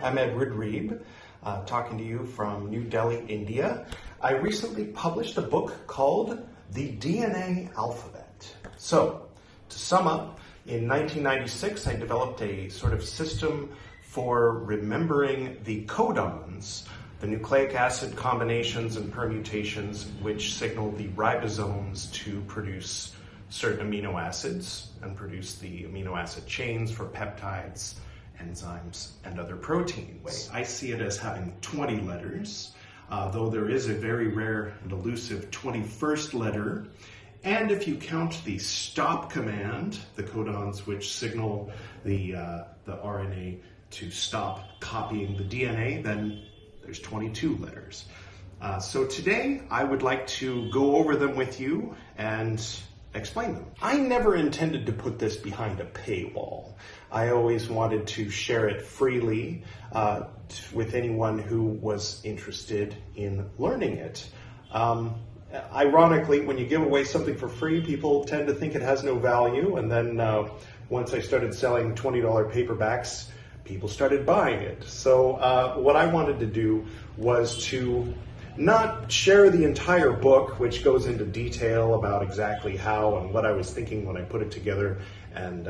I'm Edward Reeb, talking to you from New Delhi, India. I recently published a book called The DNA Alphabet. So, to sum up, in 1996 I developed a sort of system for remembering the codons, the nucleic acid combinations and permutations which signal the ribosomes to produce certain amino acids and produce the amino acid chains for peptides, enzymes, and other proteins. I see it as having 20 letters, though there is a very rare and elusive 21st letter. And if you count the stop command, the codons which signal the RNA to stop copying the DNA, then there's 22 letters. So today I would like to go over them with you and explain them. I never intended to put this behind a paywall. I always wanted to share it freely with anyone who was interested in learning it. Ironically, when you give away something for free, people tend to think it has no value, and then once I started selling $20 paperbacks, people started buying it. So what I wanted to do was to not share the entire book, which goes into detail about exactly how and what I was thinking when I put it together, and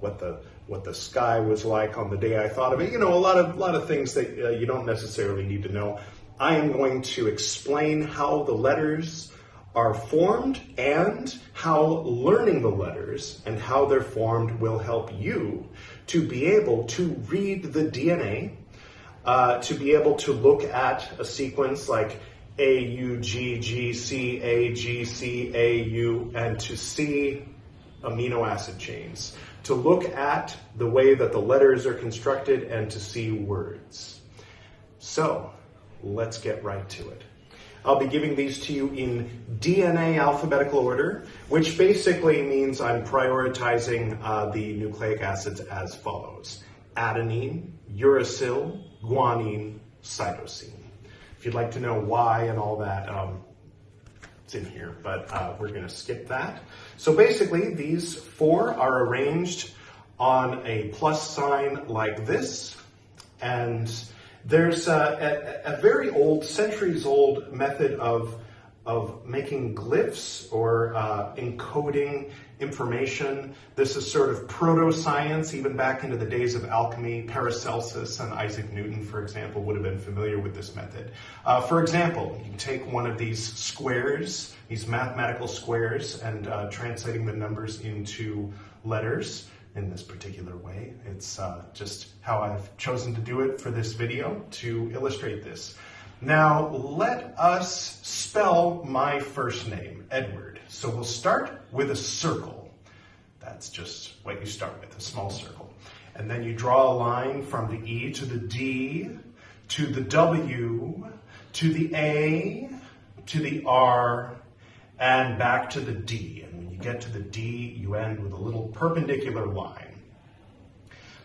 what the sky was like on the day I thought of it. A lot of things that you don't necessarily need to know. I am going to explain how the letters are formed and how learning the letters and how they're formed will help you to be able to read the DNA, to be able to look at a sequence like A, U, G, G, C, A, G, C, A, U, and to see amino acid chains, to look at the way that the letters are constructed and to see words. So, let's get right to it. I'll be giving these to you in DNA alphabetical order, which basically means I'm prioritizing the nucleic acids as follows: adenine, uracil, guanine, cytosine. If you'd like to know why and all that, it's in here, but we're going to skip that. So basically, these four are arranged on a plus sign like this, and there's a very old, centuries-old method of making glyphs or encoding information. This is sort of proto-science, even back into the days of alchemy. Paracelsus and Isaac Newton, for example, would have been familiar with this method. For example, you take one of these squares, these mathematical squares, and translating the numbers into letters in this particular way. It's just how I've chosen to do it for this video to illustrate this. Now, let us spell my first name, Edward. So we'll start with a circle. That's just what you start with, a small circle. And then you draw a line from the E to the D, to the W, to the A, to the R, and back to the D. And when you get to the D, you end with a little perpendicular line.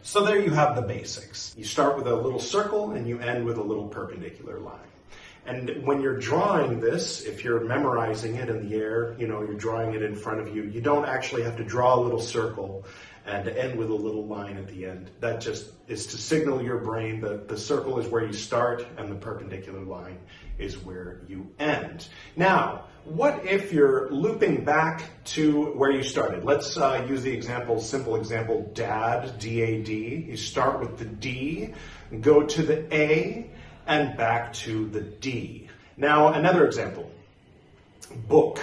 So there you have the basics. You start with a little circle and you end with a little perpendicular line. And when you're drawing this, if you're memorizing it in the air, you're drawing it in front of you, you don't actually have to draw a little circle and end with a little line at the end. That just is to signal your brain that the circle is where you start and the perpendicular line is where you end. Now, what if you're looping back to where you started? Let's use the example, simple example, dad, D-A-D. You start with the D, go to the A, and back to the D. Now, another example, book,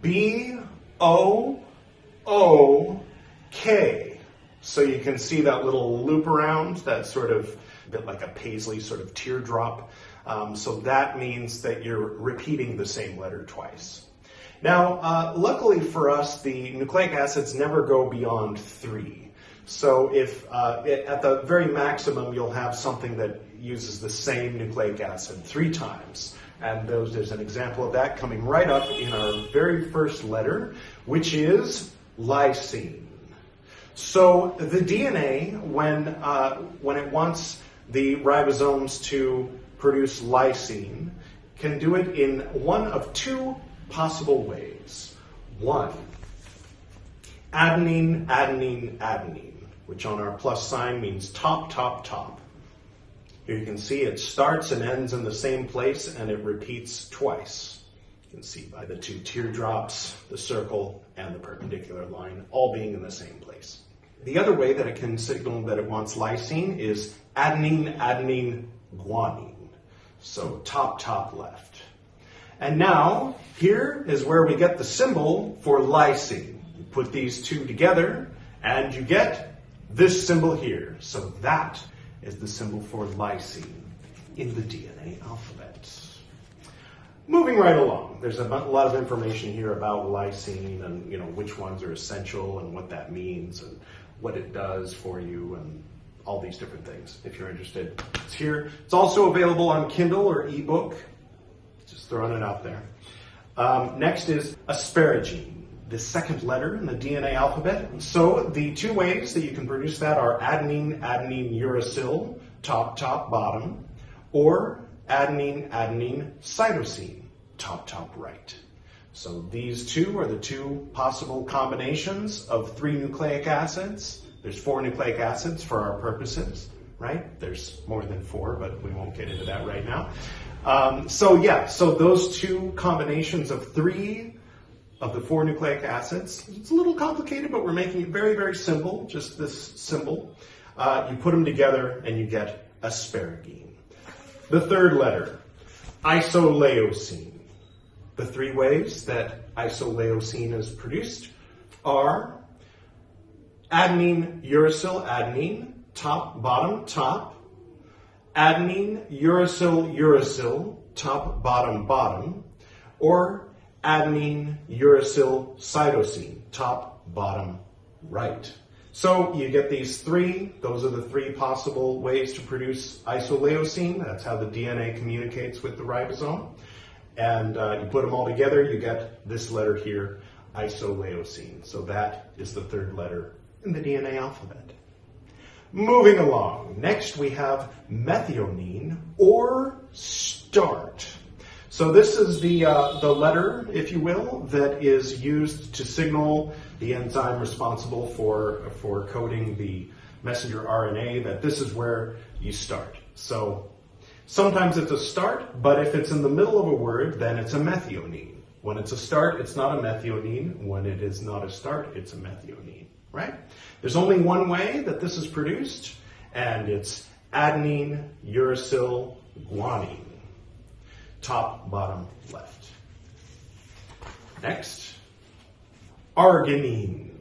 B-O-O-K. So you can see that little loop around, that sort of a bit like a paisley sort of teardrop. So that means that you're repeating the same letter twice. Now, luckily for us, the nucleic acids never go beyond 3. So if at the very maximum, you'll have something that uses the same nucleic acid 3 times. And there's an example of that coming right up in our very first letter, which is lysine. So the DNA, when it wants the ribosomes to produce lysine, can do it in one of 2 possible ways. 1, adenine, adenine, adenine, which on our plus sign means top, top, top. Here you can see it starts and ends in the same place, and it repeats twice. You can see by the two teardrops, the circle, and the perpendicular line all being in the same place. The other way that it can signal that it wants lysine is adenine, adenine, guanine. So top left. And now, here is where we get the symbol for lysine. You put these two together, and you get this symbol here. So that is the symbol for lysine in the DNA alphabet. Moving right along, there's a lot of information here about lysine and which ones are essential and what that means and what it does for you and all these different things. If you're interested, it's here. It's also available on Kindle or ebook. Just throwing it out there. Next is asparagine, the second letter in the DNA alphabet. So the two ways that you can produce that are adenine, adenine, uracil, top, bottom, or adenine, adenine, cytosine, top, right. So these two are the two possible combinations of 3 nucleic acids. There's 4 nucleic acids for our purposes, right? There's more than 4, but we won't get into that right now. So those two combinations of 3 of the 4 nucleic acids, it's a little complicated, but we're making it very, very simple, just this symbol. You put them together and you get asparagine. The third letter, isoleucine. The 3 ways that isoleucine is produced are adenine, uracil, adenine, top, bottom, top. Adenine, uracil, uracil, top, bottom, or adenine, uracil, cytosine, top, bottom, right. So you get these 3. Those are the 3 possible ways to produce isoleucine. That's how the DNA communicates with the ribosome. And you put them all together, you get this letter here, isoleucine. So that is the 3rd letter in the DNA alphabet. Moving along, next we have methionine, or start. So this is the letter, if you will, that is used to signal the enzyme responsible for coding the messenger RNA that this is where you start. So sometimes it's a start, but if it's in the middle of a word, then it's a methionine. When it's a start, it's not a methionine. When it is not a start, it's a methionine, right? There's only one way that this is produced, and it's adenine, uracil, guanine. Top, bottom, left. Next, arginine.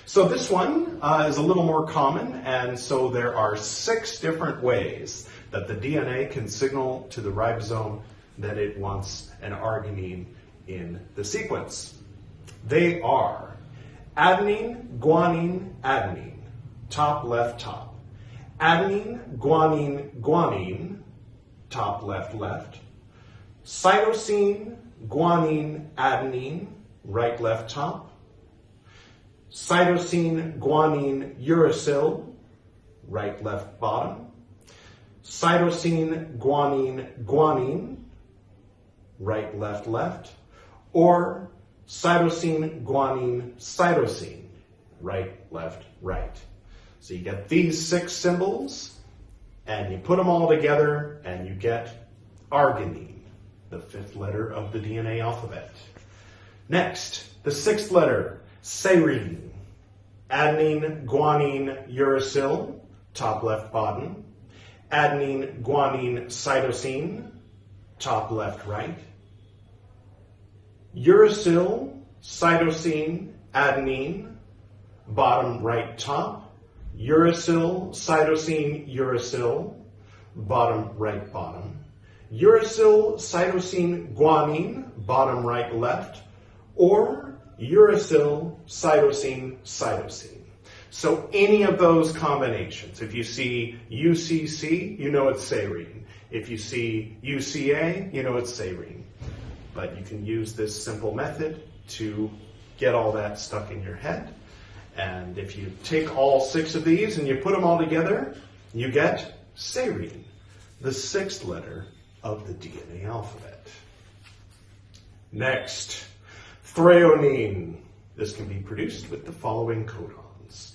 So this one is a little more common, and so there are 6 different ways that the DNA can signal to the ribosome that it wants an arginine in the sequence. They are adenine, guanine, adenine, top, left, top. Adenine, guanine, guanine, top, left, left. Cytosine, guanine, adenine, right, left, top. Cytosine, guanine, uracil, right, left, bottom. Cytosine, guanine, guanine, right, left, left. Or cytosine, guanine, cytosine, right, left, right. So you get these 6 symbols, and you put them all together, and you get arginine, the 5th letter of the DNA alphabet. Next, the 6th letter, serine. Adenine, guanine, uracil, top, left, bottom. Adenine, guanine, cytosine, top, left, right. Uracil, cytosine, adenine, bottom, right, top. Uracil, cytosine, uracil, bottom, right, bottom. Uracil, cytosine, guanine, bottom, right, left. Or uracil, cytosine, cytosine. So any of those combinations, if you see UCC, you know it's serine. If you see UCA, you know it's serine. But you can use this simple method to get all that stuck in your head. And if you take all 6 of these and you put them all together, you get serine, the 6th letter of the DNA alphabet. Next, threonine. This can be produced with the following codons.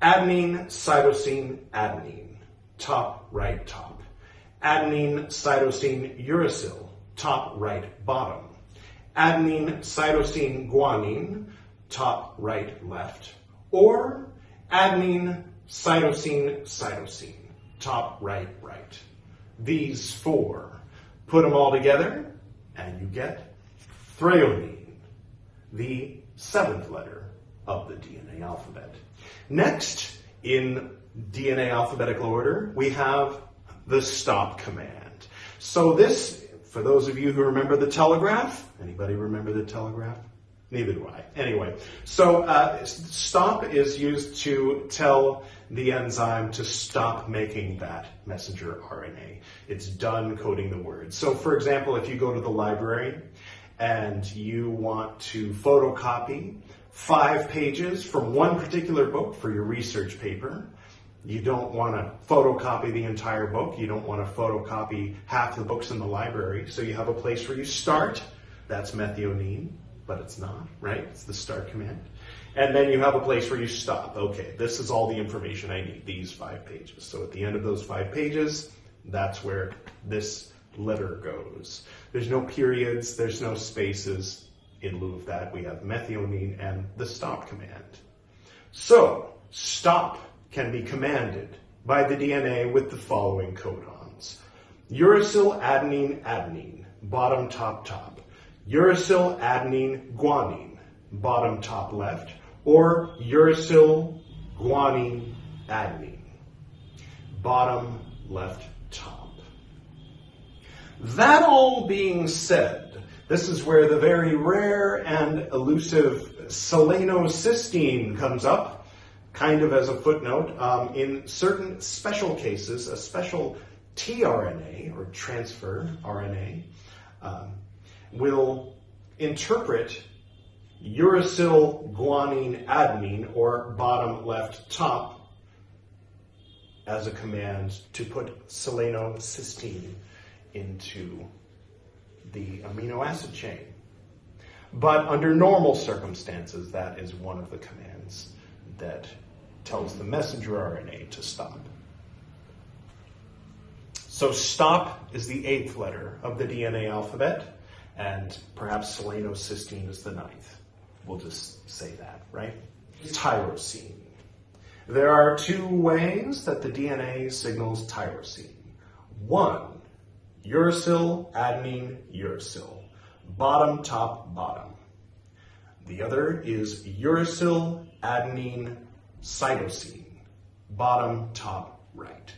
Adenine, cytosine, adenine. Top, right, top. Adenine, cytosine, uracil, top, right, bottom. Adenine, cytosine, guanine, top, right, left. Or adenine, cytosine, cytosine, top, right, right. These four. Put them all together, and you get threonine, the seventh letter of the DNA alphabet. Next, in DNA alphabetical order, we have the stop command. So this, for those of you who remember the telegraph, anybody remember the telegraph? Neither do I. Anyway, so stop is used to tell the enzyme to stop making that messenger RNA. It's done coding the words. So for example, if you go to the library and you want to photocopy 5 pages from one particular book for your research paper, you don't want to photocopy the entire book. You don't want to photocopy half the books in the library. So you have a place where you start. That's methionine. But it's not, right? It's the start command. And then you have a place where you stop. Okay, this is all the information I need, these 5 pages. So at the end of those 5 pages, that's where this letter goes. There's no periods, there's no spaces. In lieu of that, we have methionine and the stop command. So, stop can be commanded by the DNA with the following codons. Uracil, adenine, adenine, bottom, top, top. Uracil, adenine, guanine, bottom, top, left, or uracil, guanine, adenine, bottom, left, top. That all being said, this is where the very rare and elusive selenocysteine comes up, kind of as a footnote. In certain special cases, a special tRNA, or transfer RNA, will interpret uracil, guanine, adenine, or bottom, left, top, as a command to put selenocysteine into the amino acid chain. But under normal circumstances, that is one of the commands that tells the messenger RNA to stop. So stop is the 8th letter of the DNA alphabet, and perhaps selenocysteine is the 9th. We'll just say that, right? Tyrosine. There are 2 ways that the DNA signals tyrosine. 1, uracil, adenine, uracil, bottom, top, bottom. The other is uracil, adenine, cytosine, bottom, top, right.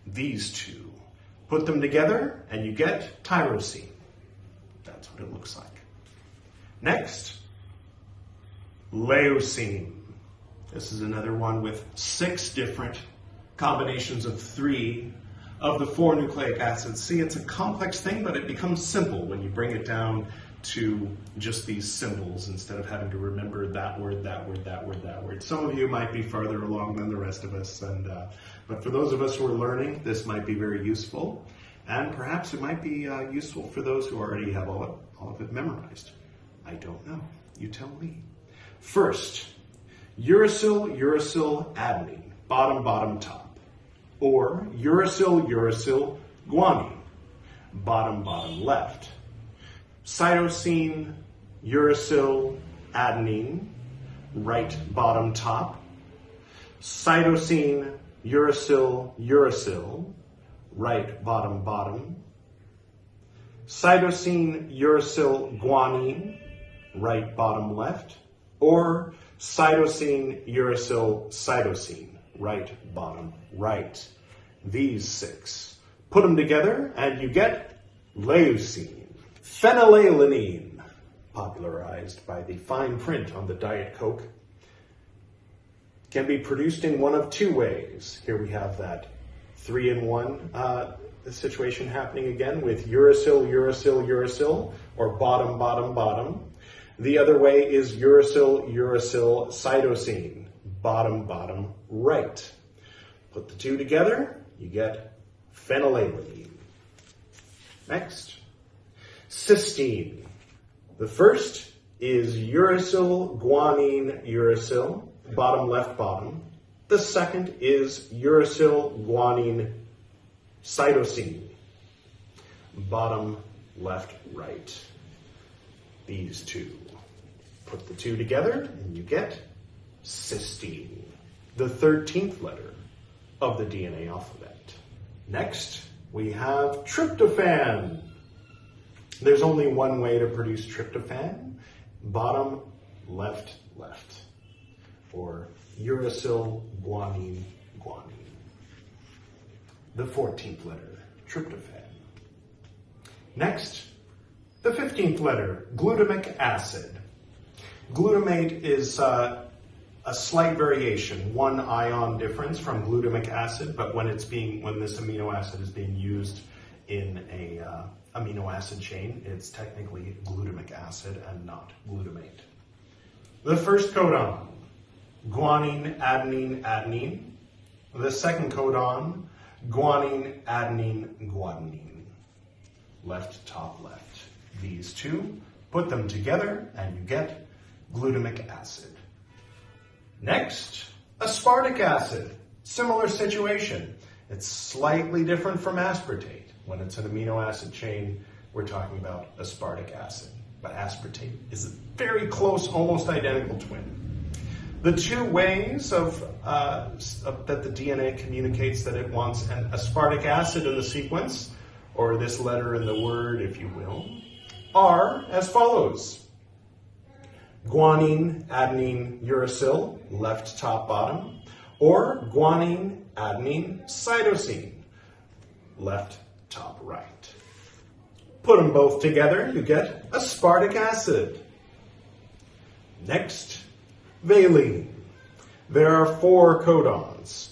These 2. Put them together and you get tyrosine. That's what it looks like. Next, Leucine. This is another one with 6 different combinations of 3 of the 4 nucleic acids. See, it's a complex thing, but it becomes simple when you bring it down to just these symbols instead of having to remember that word, that word, that word, that word. Some of you might be farther along than the rest of us, but for those of us who are learning, this might be very useful. And perhaps it might be useful for those who already have all of it memorized. I don't know. You tell me. First, uracil, uracil, adenine, bottom, bottom, top. Or uracil, uracil, guanine, bottom, bottom, left. Cytosine, uracil, adenine, right, bottom, top. Cytosine, uracil, uracil, right, bottom, bottom. Cytosine, uracil, guanine, right, bottom, left. Or cytosine, uracil, cytosine, right, bottom, right. These 6. Put them together and you get leucine. Phenylalanine, popularized by the fine print on the Diet Coke, can be produced in one of 2 ways. Here we have that 3-in-1 situation happening again with uracil, uracil, uracil, or bottom, bottom, bottom. The other way is uracil, uracil, cytosine, bottom, bottom, right. Put the 2 together, you get phenylalanine. Next, cysteine. The first is uracil, guanine, uracil, bottom, left, bottom. The second is uracil, guanine, cytosine, bottom, left, right. These two. Put the two together and you get cysteine, the 13th letter of the DNA alphabet. Next, we have tryptophan. There's only one way to produce tryptophan, bottom, left, left, or uracil, guanine, guanine. The 14th letter, tryptophan. Next, the 15th letter, glutamic acid. Glutamate is a slight variation, one ion difference from glutamic acid, but when this amino acid is being used in a amino acid chain, it's technically glutamic acid and not glutamate. The first codon, guanine, adenine, adenine. The second codon, guanine, adenine, guanine. Left, top, left. These two, put them together and you get glutamic acid. Next, aspartic acid. Similar situation. It's slightly different from aspartate. When it's an amino acid chain, we're talking about aspartic acid. But aspartate is a very close, almost identical twin. The two ways that the DNA communicates that it wants an aspartic acid in the sequence, or this letter in the word, if you will, are as follows. Guanine, adenine, uracil, left, top, bottom, or guanine, adenine, cytosine, left, top, right. Put them both together, you get aspartic acid. Next, valine. There are 4 codons,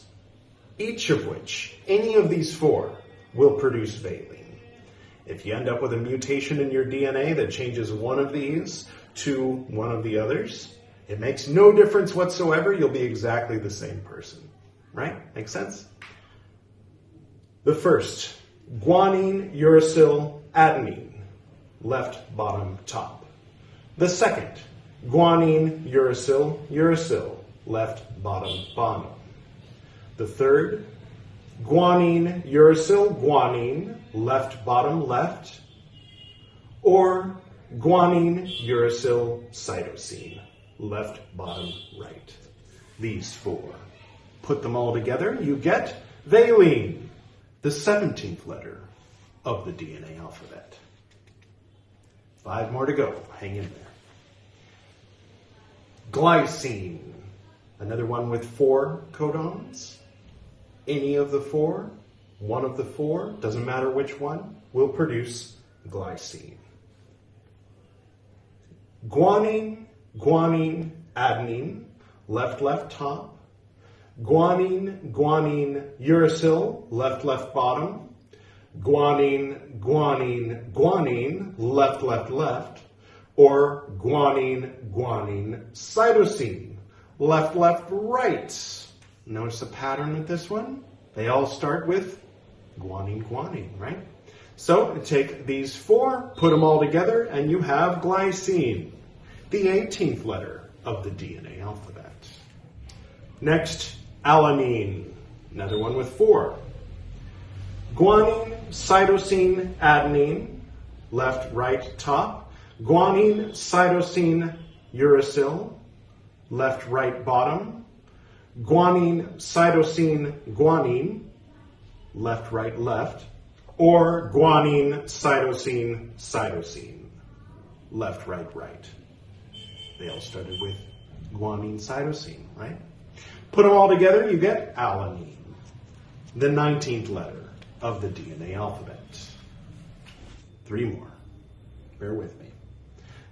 each of which, any of these 4, will produce valine. If you end up with a mutation in your DNA that changes one of these to one of the others, it makes no difference whatsoever. You'll be exactly the same person. Right? Make sense? The first, guanine, uracil, adenine, left, bottom, top. The second, guanine, uracil, uracil, left, bottom, bottom. The third, guanine, uracil, guanine, left, bottom, left, or guanine, uracil, cytosine, left, bottom, right. These 4. Put them all together, you get valine, the 17th letter of the DNA alphabet. 5 more to go. Hang in there. Glycine, another one with 4 codons. Any of the 4, one of the 4, doesn't matter which one, will produce glycine. Guanine, guanine, adenine, left, left, top. Guanine, guanine, uracil, left, left, bottom. Guanine, guanine, guanine, left, left, left. Or guanine, guanine, cytosine, left, left, right. Notice the pattern with this one? They all start with guanine, guanine, right? So take these 4, put them all together, and you have glycine, the 18th letter of the DNA alphabet. Next, alanine, another one with 4. Guanine, cytosine, adenine, left, right, top. Guanine, cytosine, uracil, left, right, bottom. Guanine, cytosine, guanine, left, right, left. Or guanine, cytosine, cytosine, left, right, right. They all started with guanine, cytosine, right? Put them all together, you get alanine, the 19th letter of the DNA alphabet. 3 more. Bear with me.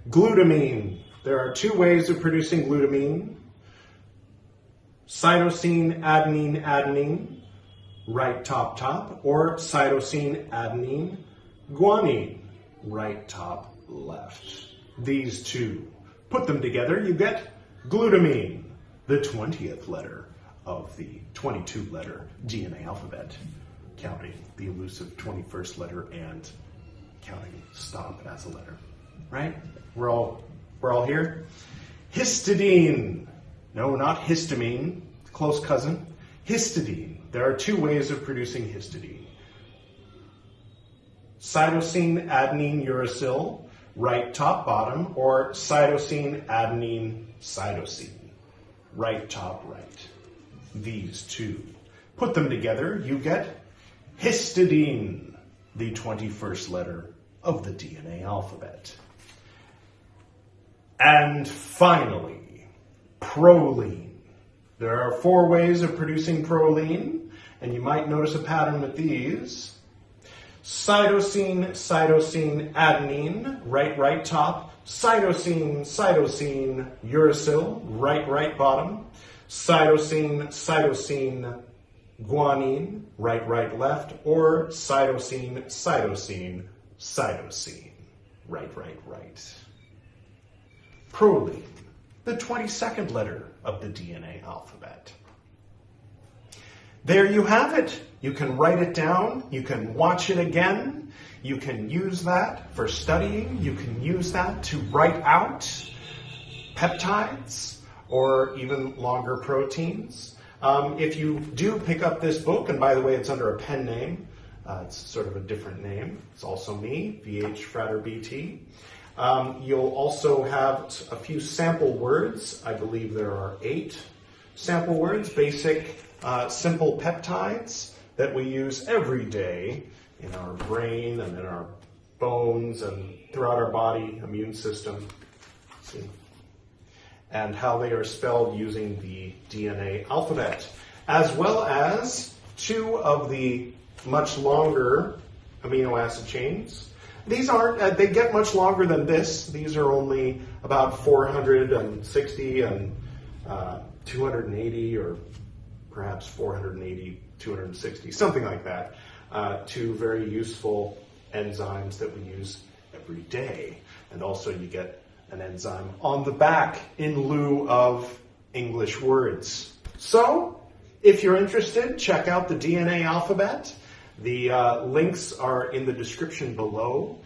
Glutamine. There are 2 ways of producing glutamine. Cytosine, adenine, adenine, right, top, top, or cytosine, adenine, guanine, right, top, left. These 2. Put them together, you get glutamine, the 20th letter of the 22-letter DNA alphabet, counting the elusive 21st letter and counting stop as a letter. Right? We're all here? Histidine. No, not histamine. Close cousin. Histidine. There are 2 ways of producing histidine. cytosine, adenine, uracil, right top, bottom, or cytosine, adenine, cytosine, right top, right. These two. Put them together, you get histidine, the 21st letter of the DNA alphabet. And finally, proline. There are 4 ways of producing proline, and you might notice a pattern with these. Cytosine, cytosine, adenine, right top. Cytosine, cytosine, uracil, right bottom. Cytosine, cytosine, guanine, right left. Or cytosine, cytosine, cytosine, right. Proline, the 22nd letter of the DNA alphabet. There you have it. You can write it down. You can watch it again. You can use that for studying. You can use that to write out peptides or even longer proteins. If you do pick up this book, and by the way, it's under a pen name. It's sort of a different name. It's also me, VH Frater BT. You'll also have a few sample words. I believe there are 8 sample words, basic, simple peptides that we use every day in our brain and in our bones and throughout our body, immune system. See? And how they are spelled using the DNA alphabet, as well as 2 of the much longer amino acid chains. These aren't, they get much longer than this. These are only about 460 and 280, or perhaps 480, 260, something like that. 2 very useful enzymes that we use every day. And also you get an enzyme on the back in lieu of English words. So, if you're interested, check out the DNA alphabet. The links are in the description below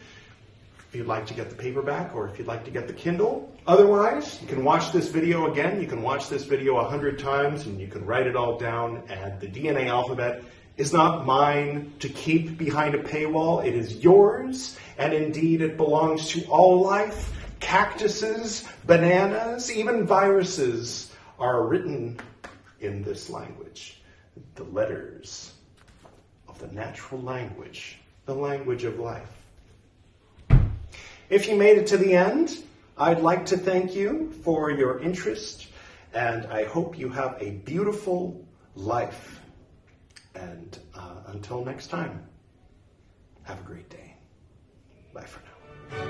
if you'd like to get the paperback or if you'd like to get the Kindle. Otherwise, you can watch this video again. You can watch this video 100 times and you can write it all down. And the DNA alphabet is not mine to keep behind a paywall. It is yours, and indeed it belongs to all life. Cactuses, bananas, even viruses are written in this language. The letters of the natural language, the language of life. If you made it to the end, I'd like to thank you for your interest, and I hope you have a beautiful life. And until next time, have a great day. Bye for now.